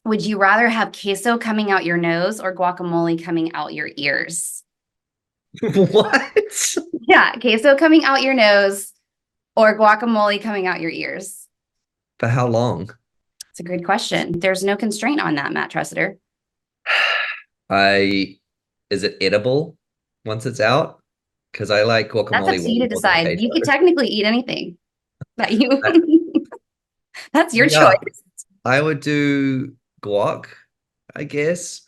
Would you rather have queso coming out your nose or guacamole coming out your ears? What? Yeah, queso coming out your nose or guacamole coming out your ears. For how long? It's a good question. There's no constraint on that, Matt Tresidder. I Is it edible once it's out? Because I like That's up guacamole to you way to more than decide. You could queso. technically eat anything that you I, that's your yeah, choice. I would do guac, I guess.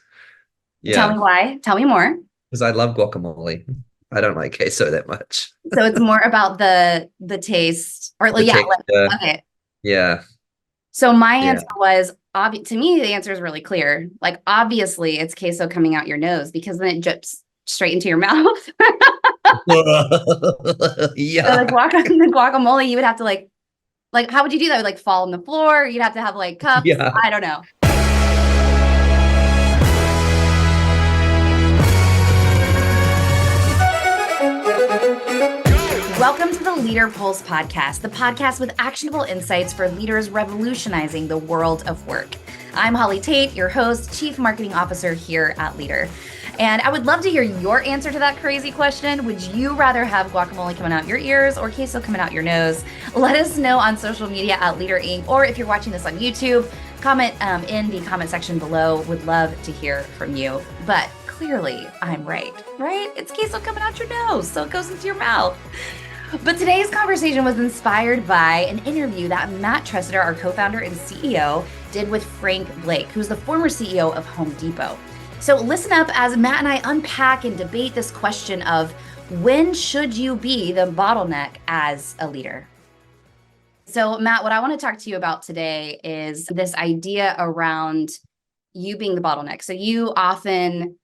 Tell me Yeah, why. Tell me more. because I love guacamole. I don't like queso that much. So it's more about the taste or The yeah, texture. okay. Yeah, So my yeah, answer was to me, the answer is really clear. Like, obviously, it's queso coming out your nose because then it drips straight into your mouth. So yeah. the guacamole, you would have to like, how would you do that? Would like fall on the floor? You'd have to have like cups. Yeah. I don't know. Welcome to the Leadr Pulse podcast, the podcast with actionable insights for leaders revolutionizing the world of work. I'm Holly Tate, your host, Chief Marketing Officer here at Leadr. And I would love to hear your answer to that crazy question. Would you rather have guacamole coming out your ears or queso coming out your nose? Let us know on social media at Leadr Inc. Or if you're watching this on YouTube, comment in the comment section below. Would love to hear from you. But clearly, I'm right? It's queso coming out your nose, so it goes into your mouth. But today's conversation was inspired by an interview that Matt Tresidder, our co-founder and CEO, did with Frank Blake, who's the former CEO of Home Depot. So listen up as Matt and I unpack and debate this question of when should you be the bottleneck as a leader? So Matt, what I want to talk to you about today is this idea around you being the bottleneck. So you often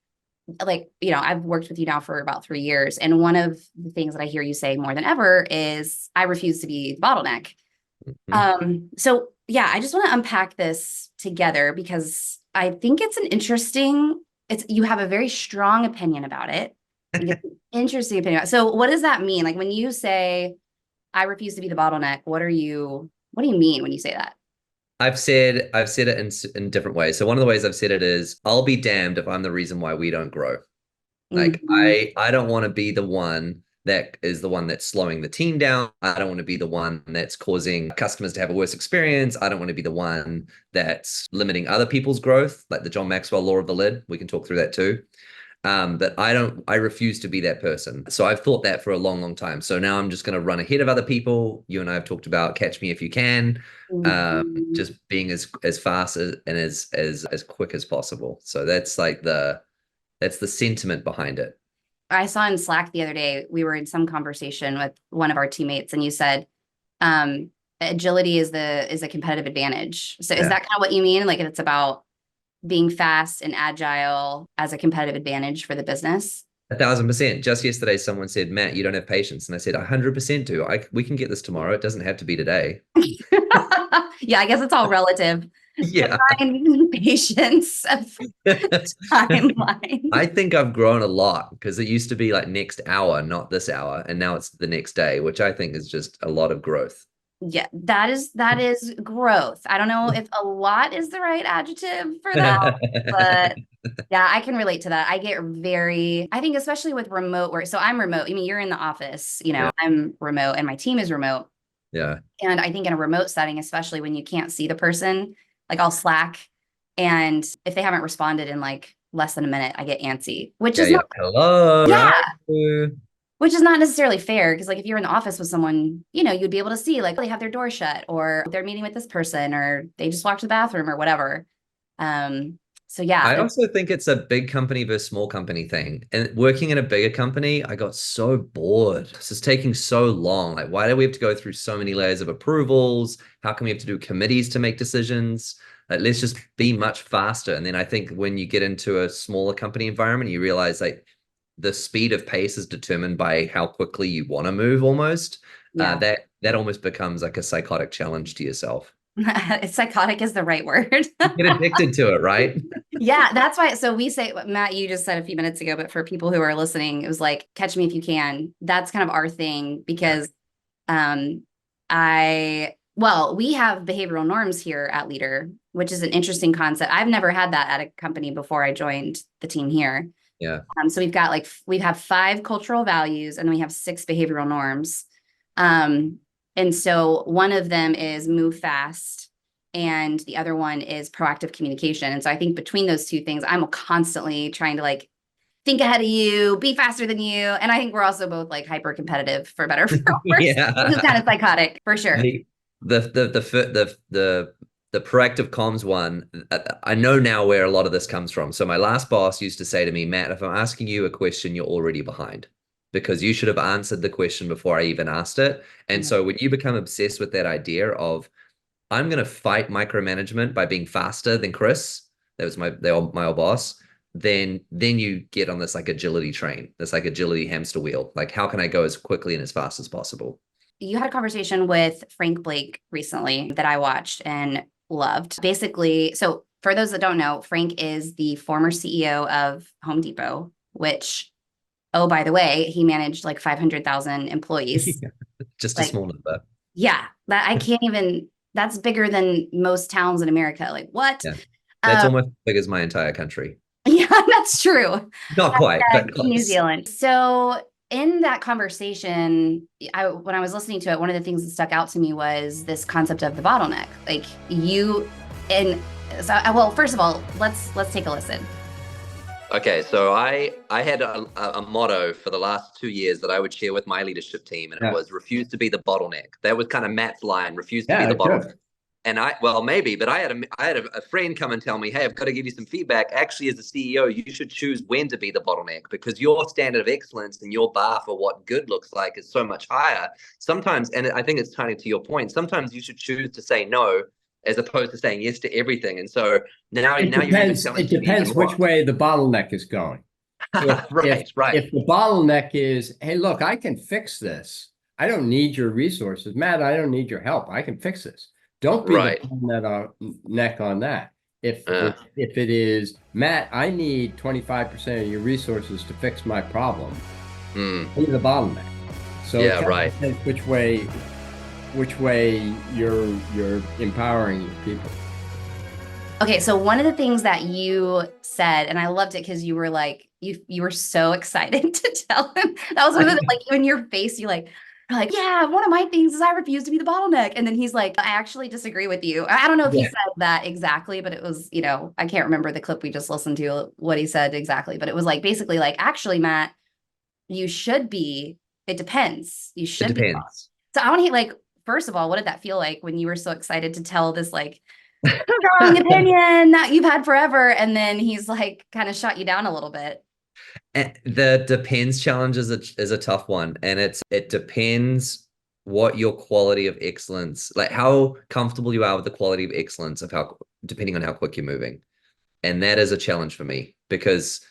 I've worked with you now for about 3 years. And one of the things that I hear you say more than ever is I refuse to be the bottleneck. Mhm. So yeah, I just want to unpack this together because I think it's you have a very strong opinion about it. You have an interesting opinion. So what does that mean? Like when you say, I refuse to be the bottleneck, what do you mean when you say that? I've said it in different ways. So one of the ways I've said it is I'll be damned if I'm the reason why we don't grow. Like Mhm. I don't want to be the one that is the one that's slowing the team down. I don't want to be the one that's causing customers to have a worse experience. I don't want to be the one that's limiting other people's growth, like the John Maxwell law of the lid. We can talk through that too. But I refuse to be that person. So I've thought that for a long, long time. So now I'm just going to run ahead of other people. You and I have talked about catch me if you can, Mhm. just being as fast and as quick as possible. So that's the sentiment behind it. I saw in Slack the other day, we were in some conversation with one of our teammates, and you said agility is a competitive advantage. So is Yeah. that kind of what you mean? Like it's about being fast and agile as a competitive advantage for the business? 1,000%. Just yesterday, someone said, Matt, you don't have patience. And I said, 100% do. We can get this tomorrow. It doesn't have to be today. Yeah, I guess it's all relative. Yeah. Define patience of I timeline. think I've grown a lot because it used to be like next hour, not this hour. And now it's the next day, which I think is just a lot of growth. Yeah, that is growth. I don't know if a lot is the right adjective for that, but yeah, I can relate to that. I think especially with remote work. So I'm remote. I mean, you're in the office, Yeah. I'm remote and my team is remote. Yeah. And I think in a remote setting, especially when you can't see the person, like I'll Slack and if they haven't responded in like less than a minute, I get antsy, which Yeah. is Yeah. not, Hello. yeah, How are you? which is not necessarily fair because like if you're in the office with someone, you'd be able to see like they have their door shut or they're meeting with this person or they just walked to the bathroom or whatever. Um, so I yeah, also think it's a big company versus small company thing. And working in a bigger company, I got so bored. This is taking so long. Like, why do we have to go through so many layers of approvals? How come we have to do committees to make decisions? Like, let's just be much faster. And then I think when you get into a smaller company environment, you realize like the speed of pace is determined by how quickly you want to move almost. yeah. That almost becomes like a psychotic challenge to yourself. Psychotic is the right word. You get addicted to it, right? Yeah, that's why. So we say, Matt, you just said a few minutes ago, but for people who are listening, it was like, catch me if you can. That's kind of our thing Yeah. because um, I Well, we have behavioral norms here at Leadr, which is an interesting concept. I've never had that at a company before I joined the team here. Yeah. So we have 5 cultural values and then we have 6 behavioral norms. And so one of them is move fast and the other one is proactive communication. And so I think between those two things, I'm constantly trying to like think ahead of you, be faster than you. And I think we're also both like hyper competitive for better or for worse. Which is kind of psychotic for sure. The proactive comms one, I know now where a lot of this comes from. So my last boss used to say to me, Matt, if I'm asking you a question, you're already behind because you should have answered the question before I even asked it. And so when you become obsessed with that idea of I'm going to fight micromanagement by being faster than Chris, that was my old boss, then you get on this like agility train, this like agility hamster wheel. Like, how can I go as quickly and as fast as possible? You had a conversation with Frank Blake recently that I watched and loved. Basically, so for those that don't know, Frank is the former CEO of Home Depot, which, oh, by the way, he managed like 500,000 employees. Just like, a small number. Yeah, that I can't even, that's bigger than most towns in America. Like, what? Yeah. That's almost as big as my entire country. Yeah, that's true. Not quite, but close. New Zealand. So in that conversation, when I was listening to it, one of the things that stuck out to me was this concept of the bottleneck. Like well, first of all, let's take a listen. Okay, so I had a motto for the last 2 years that I would share with my leadership team, and it was refuse to be the bottleneck. That was kind of Matt's line, refuse to be the bottleneck. And I had a friend come and tell me, hey, I've got to give you some feedback. Actually, as a CEO, you should choose when to be the bottleneck because your standard of excellence and your bar for what good looks like is so much higher. Sometimes, and I think it's tying to your point, sometimes you should choose to say no as opposed to saying yes to everything. And so now it depends which way the bottleneck is going. Right. If the bottleneck is, hey, look, I can fix this. I don't need your resources. Matt, I don't need your help. I can fix this. Don't be the bottleneck on that. If it is, Matt, I need 25% of your resources to fix my problem, be the bottleneck. So which way you're empowering your people. Okay, so one of the things that you said, and I loved it because you were like, you were so excited to tell him. That was one of the, like, in your face, you're like, yeah, one of my things is I refuse to be the bottleneck. And then he's like, I actually disagree with you. I don't know if he said that exactly, but it was, I can't remember the clip we just listened to, what he said exactly, but it was like, basically like, actually, Matt, you should be, it depends. You should be. So I want to hear, like, first of all, what did that feel like when you were so excited to tell this, like, strong opinion that you've had forever? And then he's like, kind of shot you down a little bit. The depends challenge is a tough one. And it depends what your quality of excellence, like how comfortable you are with the quality of excellence of depending on how quick you're moving. And that is a challenge for me because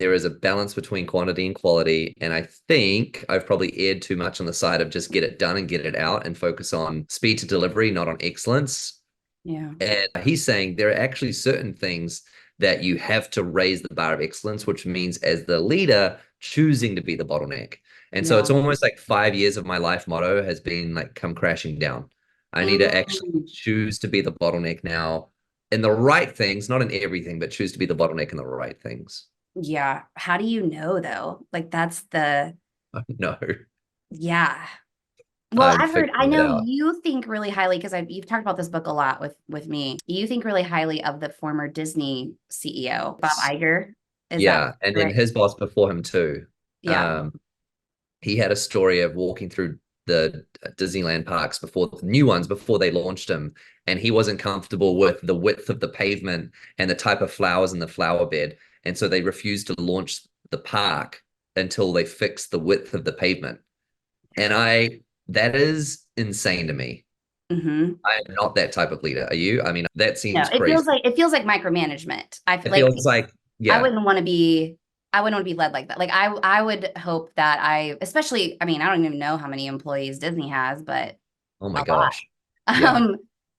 there is a balance between quantity and quality. And I think I've probably erred too much on the side of just get it done and get it out and focus on speed to delivery, not on excellence. Yeah. And he's saying there are actually certain things that you have to raise the bar of excellence, which means as the leader choosing to be the bottleneck. And so it's almost like 5 years of my life motto has been like, come crashing down. I need to actually choose to be the bottleneck now in the right things, not in everything, but choose to be the bottleneck in the right things. Yeah. How do you know though? Like that's the. No. Yeah. Well, I know you think really highly because you've talked about this book a lot with me. You think really highly of the former Disney CEO, Bob Iger. And then his boss before him too. Yeah. He had a story of walking through the Disneyland parks before the new ones, before they launched them. And he wasn't comfortable with the width of the pavement and the type of flowers in the flower bed. And so they refused to launch the park until they fixed the width of the pavement. And that is insane to me. Mm-hmm. I'm not that type of leader. Are you? I mean, that seems crazy. It feels like micromanagement. I feel like I wouldn't want to be led like that. Like I would hope that especially, I mean, I don't even know how many employees Disney has, but oh my gosh.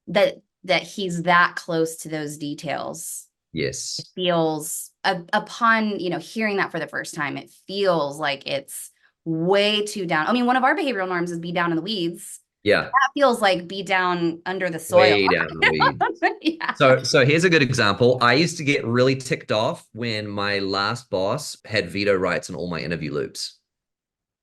That he's that close to those details. Yes. It feels upon, hearing that for the first time, it feels like it's way too down. I mean, one of our behavioral norms is be down in the weeds. Yeah. That feels like be down under the soil. Way down in the weeds. Yeah. So here's a good example. I used to get really ticked off when my last boss had veto rights in all my interview loops.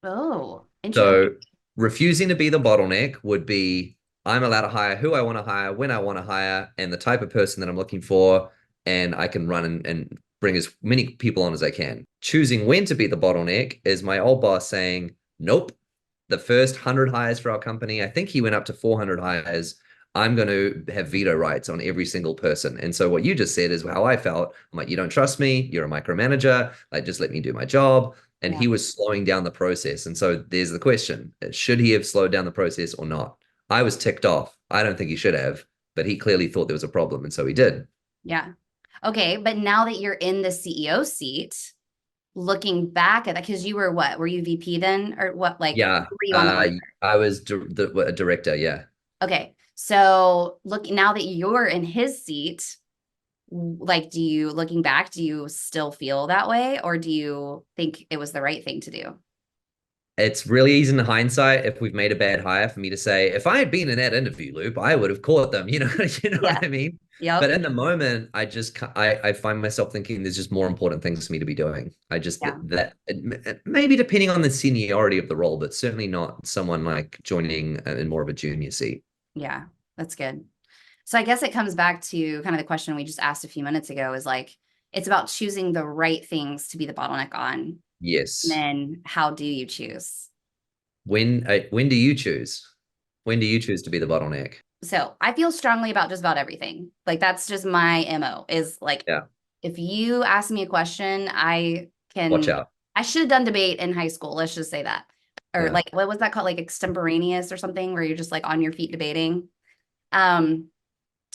Oh, interesting. So refusing to be the bottleneck would be I'm allowed to hire who I want to hire, when I want to hire, and the type of person that I'm looking for, and I can run and bring as many people on as I can. Choosing when to be the bottleneck is my old boss saying, nope, the first 100 hires for our company, I think he went up to 400 hires. I'm going to have veto rights on every single person. And so what you just said is how I felt. I'm like, you don't trust me. You're a micromanager. Like, just let me do my job. And Yeah. he was slowing down the process. And so there's the question. Should he have slowed down the process or not? I was ticked off. I don't think he should have, but he clearly thought there was a problem. And so he did. Yeah. Okay. But now that you're in the CEO seat, looking back at that, because you were what? Were you VP then? Or what? Like, Yeah. were you on the board? I was a director. Yeah. Okay. So look, now that you're in his seat, like, looking back, do you still feel that way? Or do you think it was the right thing to do? It's really easy in hindsight if we've made a bad hire for me to say, if I had been in that interview loop, I would have caught them. You know Yeah. what I mean? But Yep. in the moment, I find myself thinking there's just more important things for me to be doing. I just Yeah. that maybe depending on the seniority of the role, but certainly not someone like joining in more of a junior seat. Yeah. That's good. So I guess it comes back to kind of the question we just asked a few minutes ago is like, it's about choosing the right things to be the bottleneck on. And Yes. then how do you choose? When do you choose? When do you choose to be the bottleneck? So I feel strongly about just about everything. Like, that's just my MO is like, Yeah. if you ask me a question, Watch out. I should have done debate in high school. Let's just say that. Or Yeah. like, what was that called? Like extemporaneous or something where you're just like on your feet debating.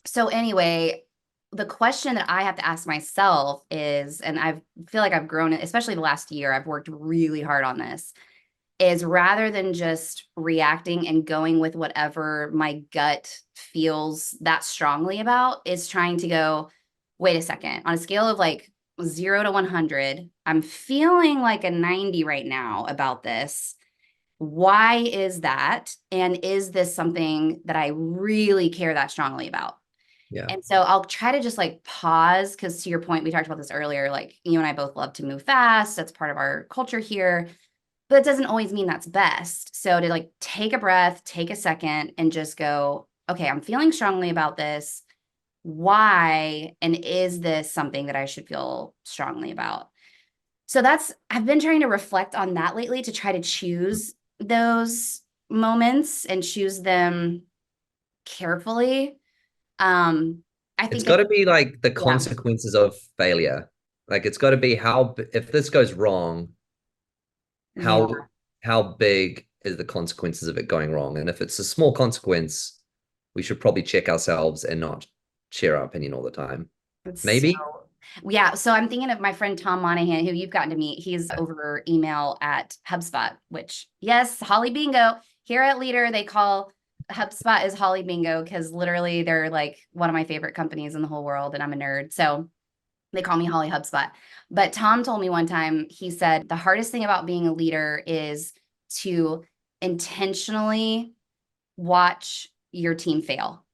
So anyway, the question that I have to ask myself is, and I feel like I've grown, especially the last year, I've worked really hard on this, is rather than just reacting and going with whatever my gut feels that strongly about, is trying to go, wait a second, on a scale of like 0 to 100, I'm feeling like a 90 right now about this. Why is that? And is this something that I really care that strongly about? Yeah. And so I'll try to just like pause, because to your point, we talked about this earlier, like you and I both love to move fast. That's part of our culture here, but it doesn't always mean that's best. So to like take a breath, take a second and just go, okay, I'm feeling strongly about this. Why? And is this something that I should feel strongly about? So I've been trying to reflect on that lately to try to choose those moments and choose them carefully. I It's think got to be like the yeah, consequences of failure. Like it's got to be if this goes wrong, yeah, how big is the consequences of it going wrong? And if it's a small consequence, we should probably check ourselves and not share our opinion all the time. it's Maybe. yeah. So I'm thinking of my friend Tom Monahan, who you've gotten to meet. He's over email at HubSpot, which yes, Holly Bingo. Here at Leadr, they call HubSpot is Holly Bingo because literally they're like one of my favorite companies in the whole world, and I'm a nerd. So they call me Holly HubSpot. But Tom told me one time, he said, the hardest thing about being a leader is to intentionally watch your team fail.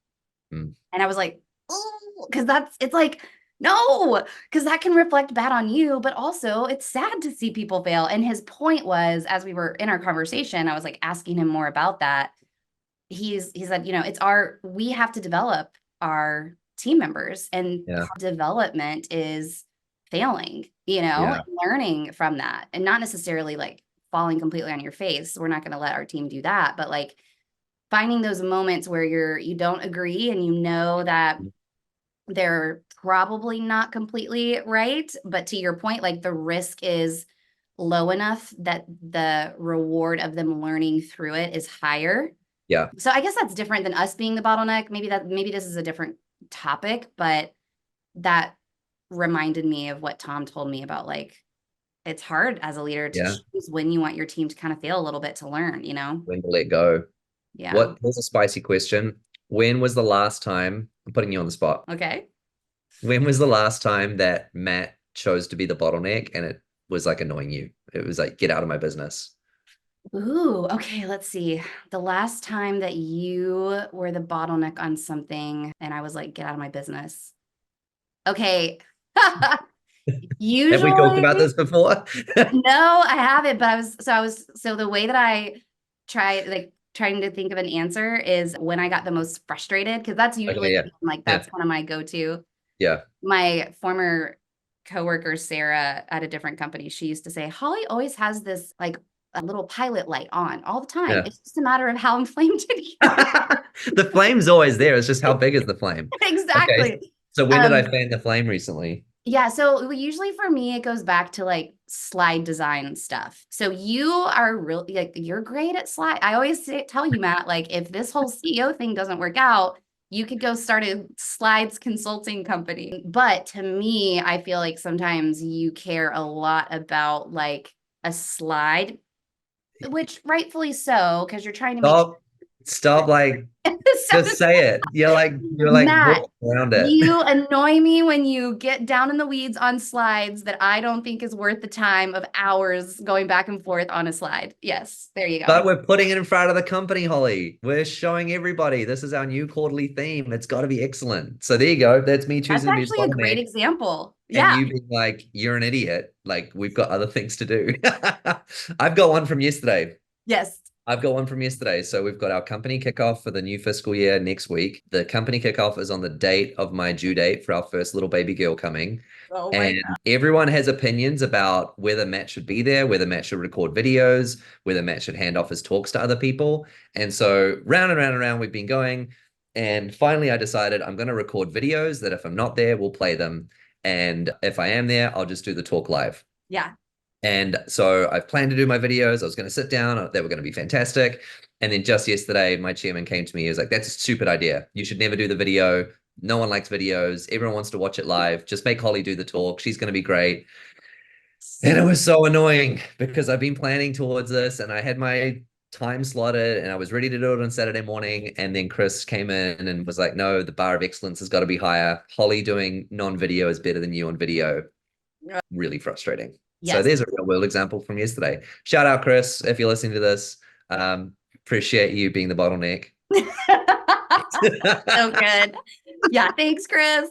Mm. And I was like, oh, because it's like, no, because that can reflect bad on you, but also it's sad to see people fail. And his point was, as we were in our conversation, I was like asking him more about that. He said, we have to develop our team members, and development is failing, and learning from that, and not necessarily like falling completely on your face. We're not going to let our team do that, but like finding those moments where you don't agree and you know that they're probably not completely right, but to your point, like the risk is low enough that the reward of them learning through it is higher. Yeah. So I guess that's different than us being the bottleneck. Maybe this is a different topic, but that reminded me of what Tom told me about, like, it's hard as a leader to choose when you want your team to kind of fail a little bit to learn, when to let go. Yeah. Here's a spicy question. When was the last time, I'm putting you on the spot. Okay. When was the last time that Matt chose to be the bottleneck and it was like annoying you? It was like, get out of my business. Ooh, okay, let's see. The last time that you were the bottleneck on something and I was like, get out of my business. Okay. Have we talked about Usually, this before? no, I haven't, but so the way that I trying to think of an answer is when I got the most frustrated, because that's Okay, usually yeah. like Yeah. that's kind of my go-to. Yeah. My former coworker, Sarah, at a different company, she used to say, Holly always has this like a little pilot light on all the time. Yeah. It's just a matter of how inflamed it is. The flame's always there. It's just how big is the flame? Okay. Exactly. So when did I fan the flame recently? Yeah, so usually for me, it goes back to like slide design stuff. So you are really like you're great at slide. I always tell you, Matt, like if this whole CEO thing doesn't work out, you could go start a slides consulting company. But to me, I feel like sometimes you care a lot about like a slide, which rightfully so, because you're trying to make Stop, like, so just say it. You're like Matt, walking around it. you annoy me when you get down in the weeds on slides that I don't think is worth the time of hours going back and forth on a slide. Yes, there you go. But we're putting it in front of the company, Holly. We're showing everybody this is our new quarterly theme. It's got to be excellent. So there you go. That's me choosing That's to be actually a great example. and Yeah. you being like, you're an idiot. Like, we've got other things to do. I've got one from yesterday. Yes. I've got one from yesterday. So we've got our company kickoff for the new fiscal year next week. The company kickoff is on the date of my due date for our first little baby girl coming. Oh my And God. everyone has opinions about whether Matt should be there, whether Matt should record videos, whether Matt should hand off his talks to other people. And so round and round and round we've been going. And finally I decided I'm going to record videos that if I'm not there, we'll play them. And if I am there, I'll just do the talk live. Yeah. And so I've planned to do my videos. I was going to sit down. They were going to be fantastic. And then just yesterday, my chairman came to me. He was like, that's a stupid idea. You should never do the video. No one likes videos. Everyone wants to watch it live. Just make Holly do the talk. She's going to be great. And it was so annoying because I've been planning towards this and I had my time slotted and I was ready to do it on Saturday morning. And then Chris came in and was like, no, the bar of excellence has got to be higher. Holly doing non-video is better than you on video. Really frustrating. Yes. So there's a real world example from yesterday. Shout out, Chris, if you're listening to this. Appreciate you being the bottleneck. So good. Yeah, thanks, Chris.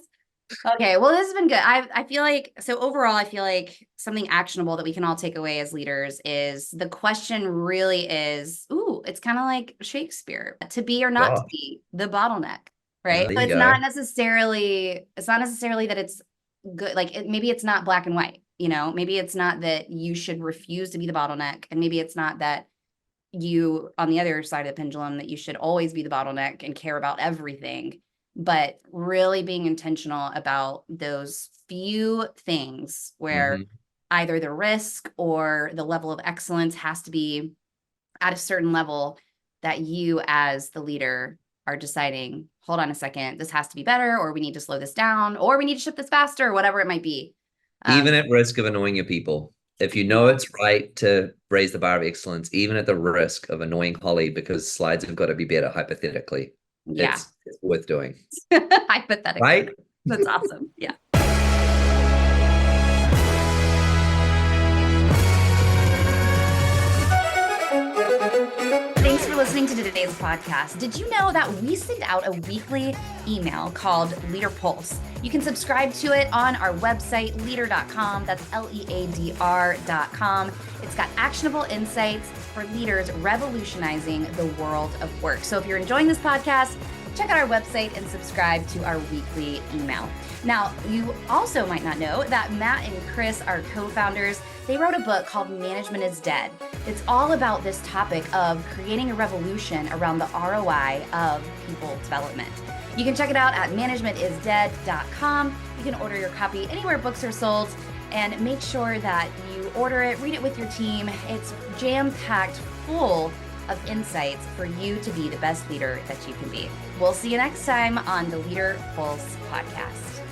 Okay, well, this has been good. I feel like, so overall, I feel like something actionable that we can all take away as leaders is the question really is, it's kind of like Shakespeare, to be or not to be the bottleneck, right? So it's not necessarily that it's good. Like maybe it's not black and white. Maybe it's not that you should refuse to be the bottleneck. And maybe it's not that you, on the other side of the pendulum, that you should always be the bottleneck and care about everything, but really being intentional about those few things where either the risk or the level of excellence has to be at a certain level that you as the leader are deciding, hold on a second, this has to be better, or we need to slow this down, or we need to ship this faster, or whatever it might be. Even at risk of annoying your people. If you know it's right to raise the bar of excellence, even at the risk of annoying Holly, because slides have got to be better, hypothetically. Yeah. It's worth doing. Hypothetically. Right? That's awesome. Yeah. Thanks for listening to today's podcast. Did you know that we send out a weekly email called Leadr Pulse? You can subscribe to it on our website, leadr.com. That's LEADR.com. It's got actionable insights for leaders revolutionizing the world of work. So if you're enjoying this podcast, check out our website and subscribe to our weekly email. Now, you also might not know that Matt and Chris, our co-founders, they wrote a book called Management is Dead. It's all about this topic of creating a revolution around the ROI of people development. You can check it out at managementisdead.com. You can order your copy anywhere books are sold, and make sure that you order it, read it with your team. It's jam-packed full of insights for you to be the best leader that you can be. We'll see you next time on the Leadr Pulse podcast.